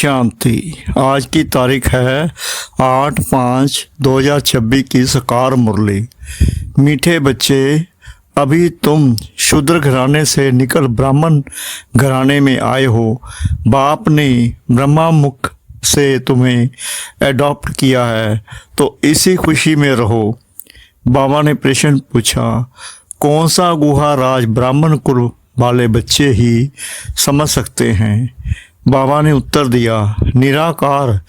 शांति। आज की तारीख है 8/5/2026 की सकार मुरली। मीठे बच्चे, अभी तुम शूद्र घराने से निकल ब्राह्मण घराने में आए हो। बाप ने ब्रह्मा मुख से तुम्हें एडॉप्ट किया है, तो इसी खुशी में रहो। बाबा ने प्रश्न पूछा, कौन सा गुहा राज ब्राह्मण कुल वाले बच्चे ही समझ सकते हैं? बाबा ने उत्तर दिया, निराकार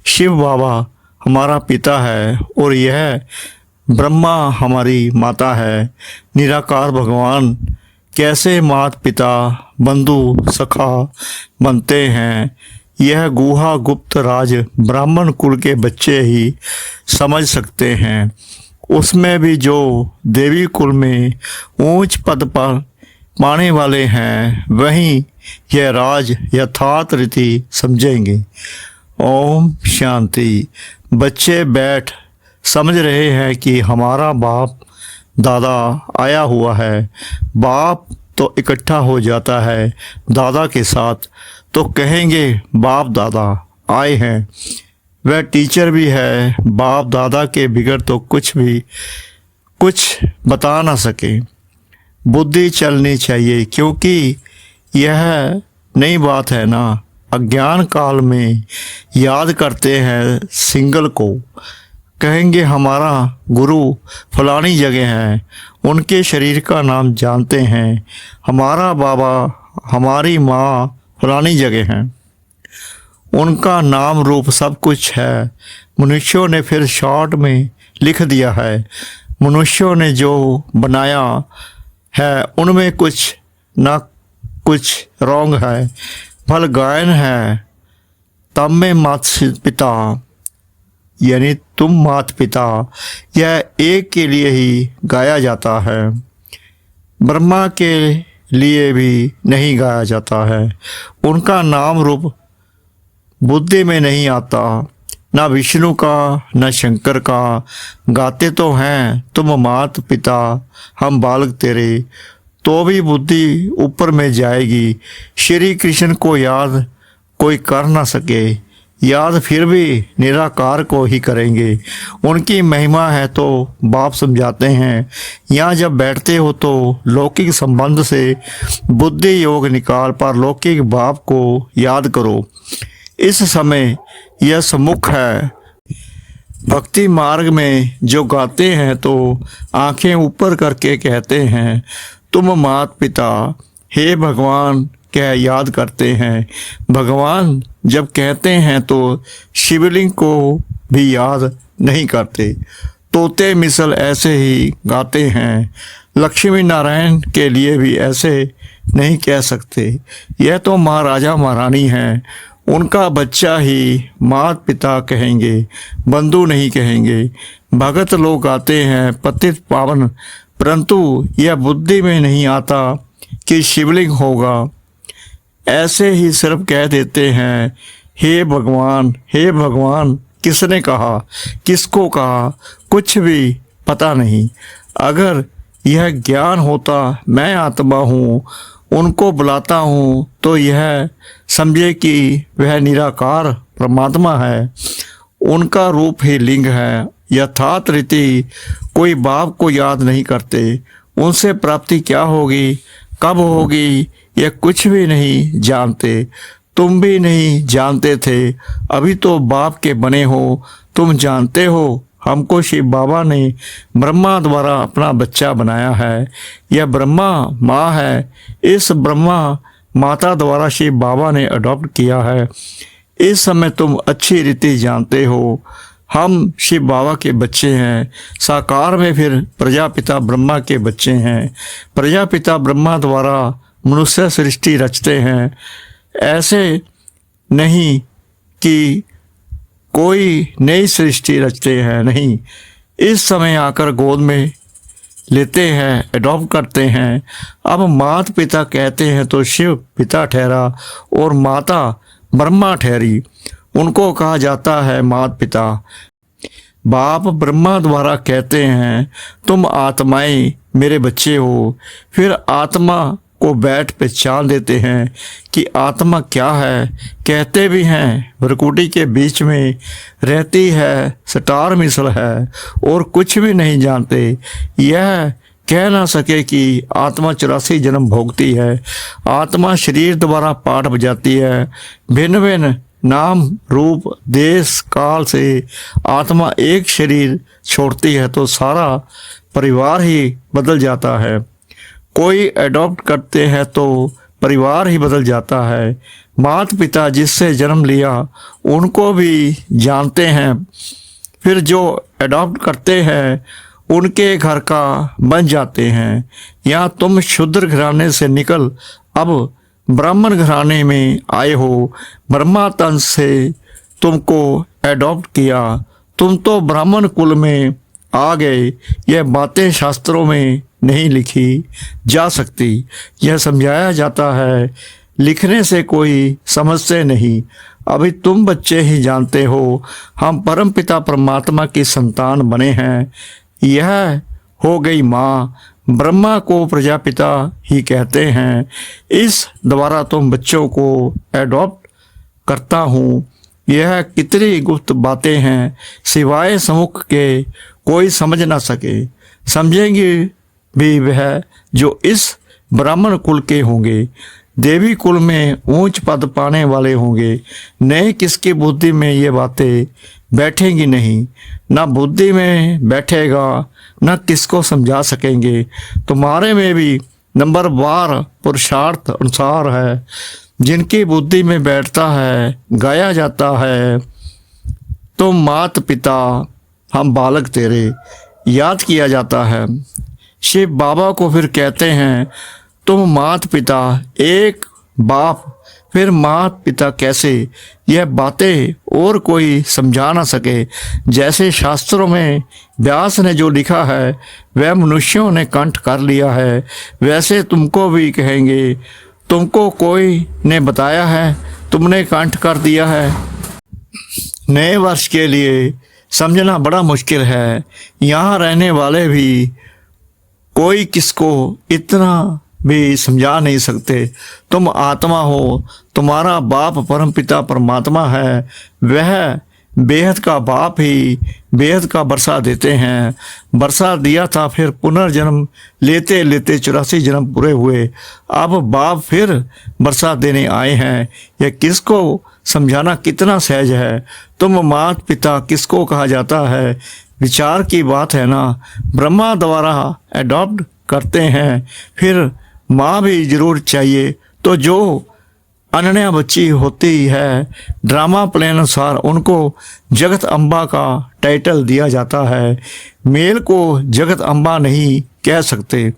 शिव बाबा हमारा पिता है और यह ब्रह्मा हमारी माता है। निराकार भगवान कैसे माता पिता बंधु सखा बनते हैं, यह गुहा गुप्त राज ब्राह्मण कुल के बच्चे ही समझ सकते हैं। उसमें भी जो देवी कुल में ऊंच पद पर पाने वाले हैं, वहीं यह राज यथार्थ रीति समझेंगे। ओम शांति। बच्चे बैठ समझ रहे हैं कि हमारा बाप दादा आया हुआ है। बाप तो इकट्ठा हो जाता है दादा के साथ, तो कहेंगे बाप दादा आए हैं। वह टीचर भी है, बाप दादा के बिगड़ तो कुछ बता ना सके। बुद्धि चलनी चाहिए, क्योंकि यह नई बात है ना। अज्ञान काल में याद करते हैं सिंगल को, कहेंगे हमारा गुरु फलानी जगह है, उनके शरीर का नाम जानते हैं। हमारा बाबा हमारी माँ फलानी जगह है, उनका नाम रूप सब कुछ है। मनुष्यों ने फिर शॉर्ट में लिख दिया है। मनुष्यों ने जो बनाया है उनमें कुछ ना कुछ रॉन्ग है। फल गायन है, तब में माता पिता यानी तुम माता पिता, यह एक के लिए ही गाया जाता है, ब्रह्मा के लिए भी नहीं गाया जाता है। उनका नाम रूप बुद्धि में नहीं आता, ना विष्णु का न शंकर का। गाते तो हैं तुम मात पिता हम बालक तेरे, तो भी बुद्धि ऊपर में जाएगी। श्री कृष्ण को याद कोई कर ना सके, याद फिर भी निराकार को ही करेंगे। उनकी महिमा है तो बाप समझाते हैं। यहाँ जब बैठते हो तो लौकिक संबंध से बुद्धि योग निकाल पर लौकिक बाप को याद करो। इस समय यह सम्मुख है। भक्ति मार्ग में जो गाते हैं तो आंखें ऊपर करके कहते हैं, तुम माता पिता हे भगवान कह याद करते हैं। भगवान जब कहते हैं तो शिवलिंग को भी याद नहीं करते। तोते मिसल ऐसे ही गाते हैं, लक्ष्मी नारायण के लिए भी ऐसे नहीं कह सकते। यह तो महाराजा महारानी हैं, उनका बच्चा ही माता पिता कहेंगे, बंधु नहीं कहेंगे। भगत लोग गाते हैं पतित पावन, परंतु यह बुद्धि में नहीं आता कि शिवलिंग होगा। ऐसे ही सिर्फ कह देते हैं हे भगवान किसने कहा, किसको कहा, कुछ भी पता नहीं। अगर यह ज्ञान होता मैं आत्मा हूँ, उनको बुलाता हूँ, तो यह समझे कि वह निराकार परमात्मा है, उनका रूप ही लिंग है। यथार्थ रीति कोई बाप को याद नहीं करते। उनसे प्राप्ति क्या होगी, कब होगी, यह कुछ भी नहीं जानते। तुम भी नहीं जानते थे, अभी तो बाप के बने हो। तुम जानते हो हमको शिव बाबा ने ब्रह्मा द्वारा अपना बच्चा बनाया है। यह ब्रह्मा माँ है, इस ब्रह्मा माता द्वारा शिव बाबा ने अडॉप्ट किया है। इस समय तुम अच्छी रीति जानते हो हम शिव बाबा के बच्चे हैं। साकार में फिर प्रजापिता ब्रह्मा के बच्चे हैं। प्रजापिता ब्रह्मा द्वारा मनुष्य सृष्टि रचते हैं। ऐसे नहीं कि कोई नई सृष्टि रचते हैं, नहीं। इस समय आकर गोद में लेते हैं, एडॉप्ट करते हैं। अब माता पिता कहते हैं तो शिव पिता ठहरा और माता ब्रह्मा ठहरी, उनको कहा जाता है माता पिता। बाप ब्रह्मा द्वारा कहते हैं तुम आत्माएं मेरे बच्चे हो। फिर आत्मा को बैठ पहचान लेते हैं कि आत्मा क्या है। कहते भी हैं भ्रकुटी के बीच में रहती है, स्टार मिसल है और कुछ भी नहीं जानते। यह कह ना सके कि आत्मा 84 जन्म भोगती है। आत्मा शरीर द्वारा पाठ बजाती है। भिन्न भिन्न नाम रूप देश काल से आत्मा एक शरीर छोड़ती है तो सारा परिवार ही बदल जाता है। कोई अडॉप्ट करते हैं तो परिवार ही बदल जाता है। माता पिता जिससे जन्म लिया उनको भी जानते हैं, फिर जो अडॉप्ट करते हैं उनके घर का बन जाते हैं। या तुम शूद्र घराने से निकल अब ब्राह्मण घराने में आए हो। ब्रह्मा तन से तुमको एडॉप्ट किया, तुम तो ब्राह्मण कुल में आ गए। यह बातें शास्त्रों में नहीं लिखी जा सकती, यह समझाया जाता है, लिखने से कोई समझते नहीं। अभी तुम बच्चे ही जानते हो हम परमपिता परमात्मा की संतान बने हैं। यह हो गई माँ। ब्रह्मा को प्रजापिता ही कहते हैं। इस द्वारा तुम बच्चों को एडॉप्ट करता हूँ। यह कितनी गुप्त बातें हैं, सिवाय सम्मुख के कोई समझ ना सके। समझेंगे भी वह जो इस ब्राह्मण कुल के होंगे। देवी कुल में ऊंच पद पाने वाले होंगे। नहीं किसकी बुद्धि में ये बातें बैठेंगी नहीं, ना बुद्धि में बैठेगा, न किसको समझा सकेंगे। तुम्हारे में भी नंबरवार पुरुषार्थ अनुसार है। जिनकी बुद्धि में बैठता है गाया जाता है, तुम मात पिता हम बालक तेरे याद किया जाता है। शिव बाबा को फिर कहते हैं तुम मात पिता एक बाप, फिर मात पिता कैसे? यह बातें और कोई समझा ना सके। जैसे शास्त्रों में व्यास ने जो लिखा है वह मनुष्यों ने कंठ कर लिया है, वैसे तुमको भी कहेंगे। तुमको कोई ने बताया है, तुमने कंठ कर दिया है। नए वर्ष के लिए समझना बड़ा मुश्किल है। यहाँ रहने वाले भी कोई किसको इतना भी समझा नहीं सकते। तुम आत्मा हो, तुम्हारा बाप परमपिता परमात्मा है। वह बेहद का बाप ही बेहद का वर्षा देते हैं। वर्षा दिया था, फिर पुनर्जन्म लेते लेते 84 जन्म पूरे हुए। अब बाप फिर वर्षा देने आए हैं। यह किसको समझाना कितना सहज है। तुम माता पिता किसको कहा जाता है, विचार की बात है ना। ब्रह्मा द्वारा एडॉप्ट करते हैं, फिर माँ भी जरूर चाहिए। तो जो अनन्या बच्ची होती है, ड्रामा प्ले अनुसार उनको जगत अम्बा का टाइटल दिया जाता है। मेल को जगत अम्बा नहीं कह सकते,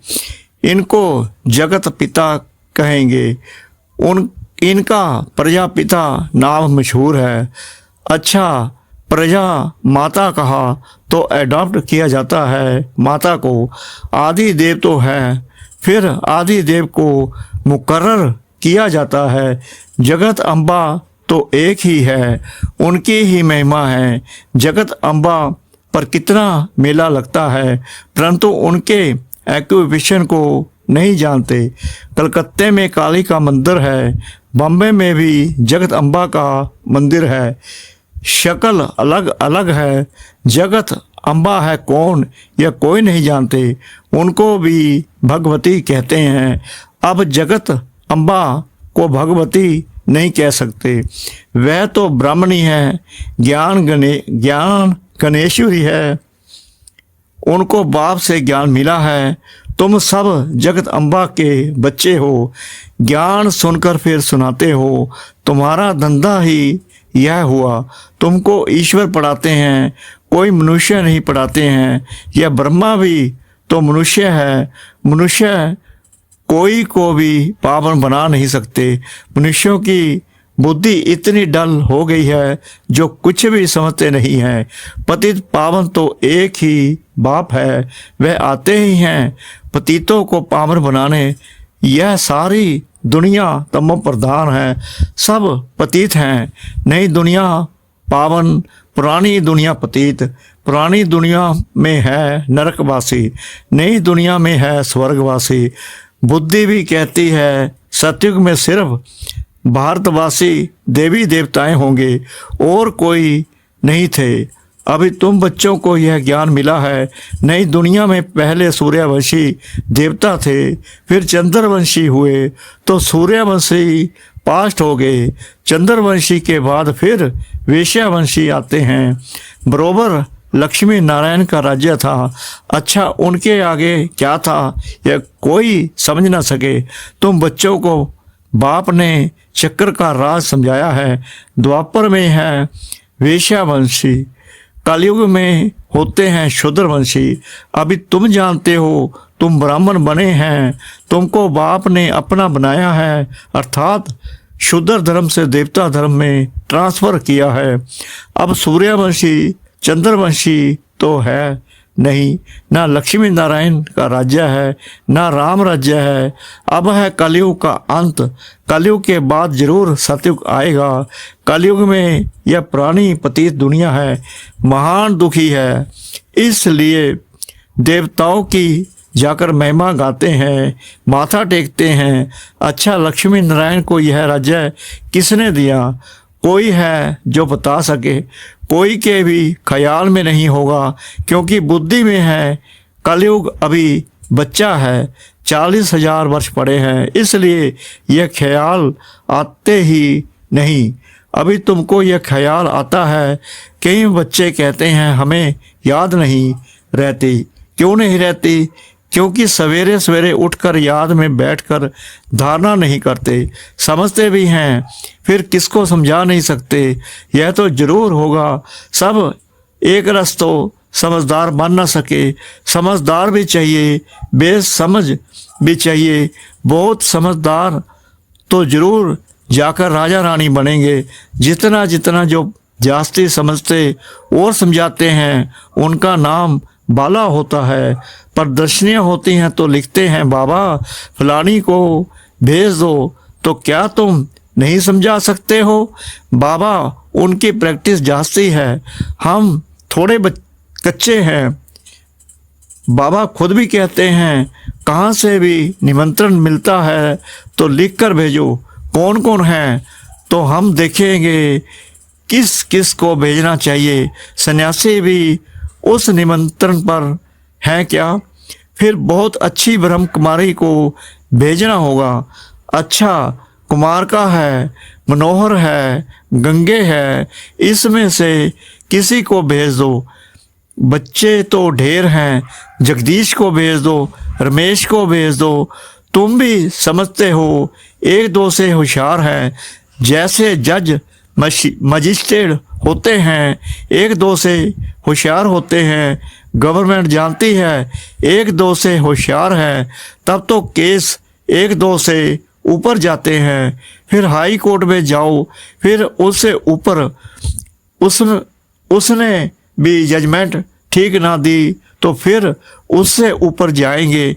इनको जगत पिता कहेंगे। इनका प्रजापिता नाम मशहूर है। अच्छा, प्रजा माता कहा तो एडॉप्ट किया जाता है माता को। आदि देव तो है, फिर आदि देव को मुकर्रर किया जाता है। जगत अम्बा तो एक ही है, उनकी ही महिमा है। जगत अम्बा पर कितना मेला लगता है, परंतु उनके एक्विजिशन को नहीं जानते। कलकत्ते में काली का मंदिर है, बॉम्बे में भी जगत अम्बा का मंदिर है। शक्ल अलग अलग है। जगत अम्बा है कौन, यह कोई नहीं जानते। उनको भी भगवती कहते हैं। अब जगत अम्बा को भगवती नहीं कह सकते, वह तो ब्राह्मणी है, ज्ञान गणेश्वरी है। उनको बाप से ज्ञान मिला है। तुम सब जगत अम्बा के बच्चे हो, ज्ञान सुनकर फिर सुनाते हो। तुम्हारा धंधा ही यह हुआ। तुमको ईश्वर पढ़ाते हैं, कोई मनुष्य नहीं पढ़ाते हैं। यह ब्रह्मा भी तो मनुष्य है। मनुष्य कोई को भी पावन बना नहीं सकते। मनुष्यों की बुद्धि इतनी डल हो गई है जो कुछ भी समझते नहीं हैं। पतित पावन तो एक ही बाप है, वह आते ही हैं पतितों को पावन बनाने। यह सारी दुनिया तमो प्रधान है, सब पतित हैं। नई दुनिया पावन, पुरानी दुनिया पतित। पुरानी दुनिया में है नरकवासी, नई दुनिया में है स्वर्गवासी। बुद्धि भी कहती है सतयुग में सिर्फ भारतवासी देवी देवताएं होंगे और कोई नहीं थे। अभी तुम बच्चों को यह ज्ञान मिला है। नई दुनिया में पहले सूर्यवंशी देवता थे, फिर चंद्रवंशी हुए, तो सूर्यवंशी पास्ट हो गए। चंद्रवंशी के बाद फिर वेश्यावंशी आते हैं। बरोबर लक्ष्मी नारायण का राज्य था। अच्छा, उनके आगे क्या था यह कोई समझ ना सके। तुम बच्चों को बाप ने चक्र का राज समझाया है। द्वापर में है वेश्यावंशी, कलयुग में होते हैं शूद्रवंशी। अभी तुम जानते हो तुम ब्राह्मण बने हैं, तुमको बाप ने अपना बनाया है, अर्थात शूद्र धर्म से देवता धर्म में ट्रांसफर किया है। अब सूर्यवंशी चंद्रवंशी तो है नहीं, ना लक्ष्मी नारायण का राज्य है, ना राम राज्य है। अब है कलयुग का अंत। कलयुग के बाद जरूर सतयुग आएगा। कलयुग में यह पुरानी पतित दुनिया है, महान दुखी है। इसलिए देवताओं की जाकर महिमा गाते हैं, माथा टेकते हैं। अच्छा, लक्ष्मी नारायण को यह राज्य किसने दिया? कोई है जो बता सके? कोई के भी ख्याल में नहीं होगा, क्योंकि बुद्धि में है। कलयुग अभी बच्चा है, 40,000 वर्ष पड़े हैं, इसलिए यह ख्याल आते ही नहीं। अभी तुमको यह ख्याल आता है। कई बच्चे कहते हैं हमें याद नहीं रहती। क्यों नहीं रहती? क्योंकि सवेरे सवेरे उठकर याद में बैठकर धारणा नहीं करते। समझते भी हैं, फिर किसको समझा नहीं सकते। यह तो जरूर होगा। सब एक रस तो समझदार बन ना सके। समझदार भी चाहिए, बेसमझ भी चाहिए। बहुत समझदार तो जरूर जाकर राजा रानी बनेंगे। जितना जितना जो जास्ती समझते और समझाते हैं उनका नाम बाला होता है। प्रदर्शनियाँ होती हैं तो लिखते हैं बाबा फलानी को भेज दो, तो क्या तुम नहीं समझा सकते हो? बाबा उनकी प्रैक्टिस जास्ती है, हम थोड़े कच्चे हैं। बाबा खुद भी कहते हैं कहाँ से भी निमंत्रण मिलता है तो लिख कर भेजो, कौन कौन है, तो हम देखेंगे किस किस को भेजना चाहिए। सन्यासी भी उस निमंत्रण पर हैं क्या? फिर बहुत अच्छी ब्रह्म कुमारी को भेजना होगा। अच्छा, कुमार का है, मनोहर है, गंगे है, इसमें से किसी को भेज दो। बच्चे तो ढेर हैं, जगदीश को भेज दो, रमेश को भेज दो। तुम भी समझते हो, एक दो से होशियार है। जैसे जज मजिस्ट्रेट होते हैं, एक दो से होशियार होते हैं। गवर्नमेंट जानती है एक दो से होशियार है, तब तो केस एक दो से ऊपर जाते हैं। फिर हाई कोर्ट में जाओ, फिर उससे ऊपर उसने भी जजमेंट ठीक ना दी तो फिर उससे ऊपर जाएंगे।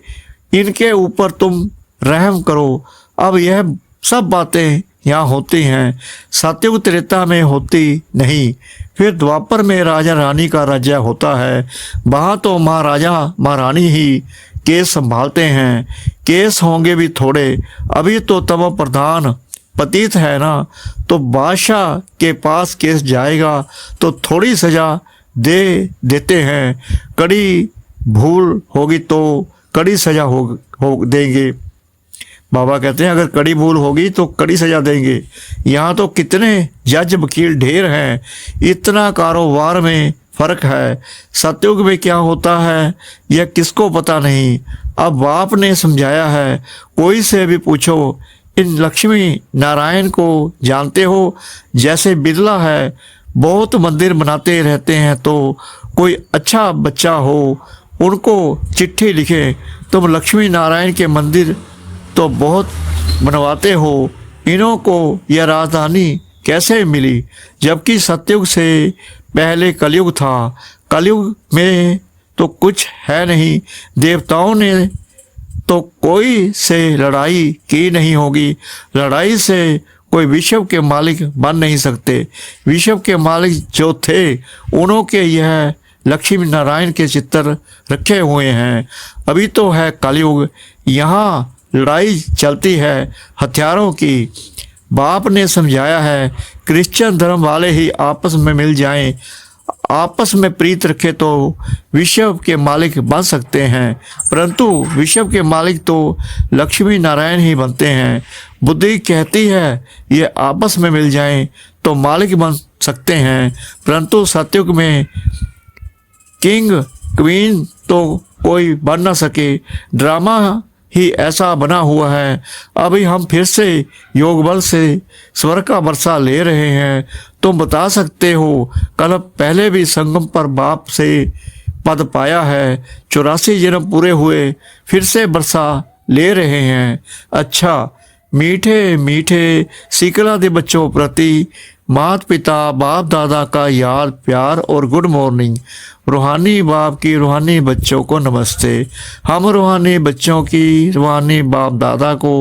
इनके ऊपर तुम रहम करो। अब यह सब बातें यहाँ होती हैं, सतयुग त्रेता में होती नहीं। फिर द्वापर में राजा रानी का राज्य होता है। वहाँ तो महाराजा महारानी ही केस संभालते हैं। केस होंगे भी थोड़े। अभी तो तमो प्रधान पतित है ना, तो बादशाह के पास केस जाएगा तो थोड़ी सजा दे देते हैं। कड़ी भूल होगी तो कड़ी सजा हो देंगे। बाबा कहते हैं अगर कड़ी भूल होगी तो कड़ी सजा देंगे। यहाँ तो कितने जज वकील ढेर हैं, इतना कारोबार में फ़र्क है। सतयुग में क्या होता है यह किसको पता नहीं। अब बाप ने समझाया है, कोई से भी पूछो। इन लक्ष्मी नारायण को जानते हो? जैसे बिरला है, बहुत मंदिर बनाते रहते हैं, तो कोई अच्छा बच्चा हो उनको चिट्ठी लिखे, तुम लक्ष्मी नारायण के मंदिर तो बहुत बनवाते हो, इन्हों को यह राजधानी कैसे मिली? जबकि सतयुग से पहले कलयुग था। कलयुग में तो कुछ है नहीं। देवताओं ने तो कोई से लड़ाई की नहीं होगी। लड़ाई से कोई विश्व के मालिक बन नहीं सकते। विश्व के मालिक जो थे उन्हों के यह लक्ष्मी नारायण के चित्र रखे हुए हैं। अभी तो है कलयुग, यहाँ लड़ाई चलती है हथियारों की। बाप ने समझाया है क्रिश्चियन धर्म वाले ही आपस में मिल जाएं, आपस में प्रीत रखे तो विश्व के मालिक बन सकते हैं, परंतु विश्व के मालिक तो लक्ष्मी नारायण ही बनते हैं। बुद्धि कहती है ये आपस में मिल जाएं तो मालिक बन सकते हैं, परंतु सतयुग में किंग क्वीन तो कोई बन ना सके। ड्रामा ही ऐसा बना हुआ है। अभी हम फिर से योग बल से स्वर का वर्षा ले रहे हैं। तुम बता सकते हो कल पहले भी संगम पर बाप से पद पाया है, 84 जन्म पूरे हुए, फिर से वर्षा ले रहे हैं। अच्छा, मीठे मीठे सीकला दे बच्चों प्रति माता पिता बाप दादा का याद प्यार और गुड मॉर्निंग। रूहानी बाप की रूहानी बच्चों को नमस्ते। हम रूहानी बच्चों की रूहानी बाप दादा को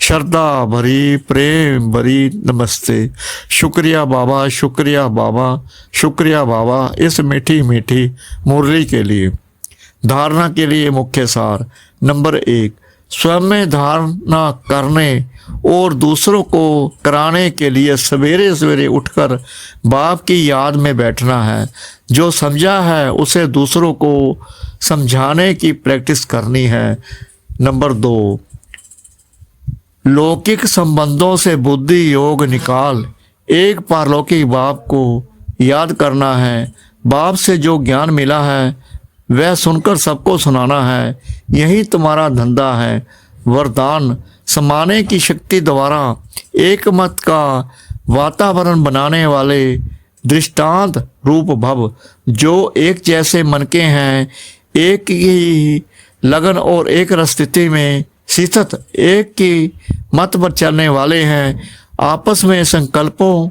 श्रद्धा भरी प्रेम भरी नमस्ते। शुक्रिया बाबा, शुक्रिया बाबा, शुक्रिया बाबा इस मीठी मीठी मुरली के लिए। धारणा के लिए मुख्य सार। नंबर 1, स्वयं में धारणा करने और दूसरों को कराने के लिए सवेरे सवेरे उठकर बाप की याद में बैठना है। जो समझा है उसे दूसरों को समझाने की प्रैक्टिस करनी है। नंबर 2, लौकिक संबंधों से बुद्धि योग निकाल एक पारलौकिक बाप को याद करना है। बाप से जो ज्ञान मिला है वह सुनकर सबको सुनाना है। यही तुम्हारा धंधा है। वरदान समाने की शक्ति द्वारा एक मत का वातावरण बनाने वाले दृष्टांत रूप भव। जो एक जैसे मन के हैं, एक ही लगन और एक स्थिति में स्थित, एक की मत पर चलने वाले हैं, आपस में संकल्पों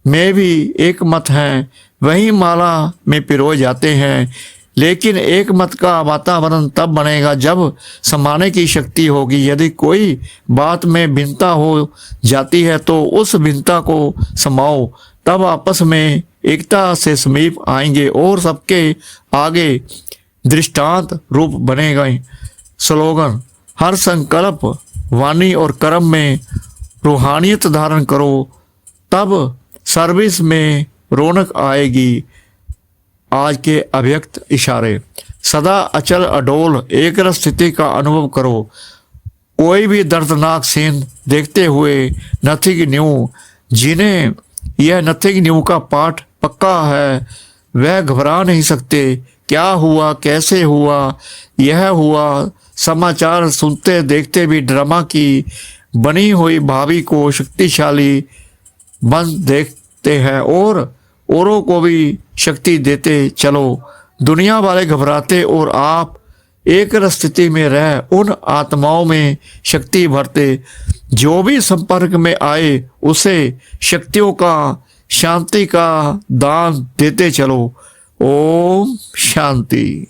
में भी एक मत हैं, वही माला में पिरोए जाते हैं। लेकिन एक मत का वातावरण तब बनेगा जब समाने की शक्ति होगी। यदि कोई बात में भिन्नता हो जाती है तो उस भिन्नता को समाओ, तब आपस में एकता से समीप आएंगे और सबके आगे दृष्टांत रूप बनेगा। स्लोगन: हर संकल्प वाणी और कर्म में रूहानियत धारण करो, तब सर्विस में रौनक आएगी। आज के अव्यक्त इशारे: सदा अचल अडोल एक रस स्थिति का अनुभव करो। कोई भी दर्दनाक सीन देखते हुए नथिंग न्यू, जिन्हें यह नथिंग न्यू का पाठ पक्का है वह घबरा नहीं सकते। क्या हुआ, कैसे हुआ, यह हुआ। समाचार सुनते देखते भी ड्रामा की बनी हुई भावी को शक्तिशाली बन देखते हैं और औरों को भी शक्ति देते चलो। दुनिया वाले घबराते और आप एक स्थिति में रह उन आत्माओं में शक्ति भरते। जो भी संपर्क में आए उसे शक्तियों का, शांति का दान देते चलो। ओम शांति।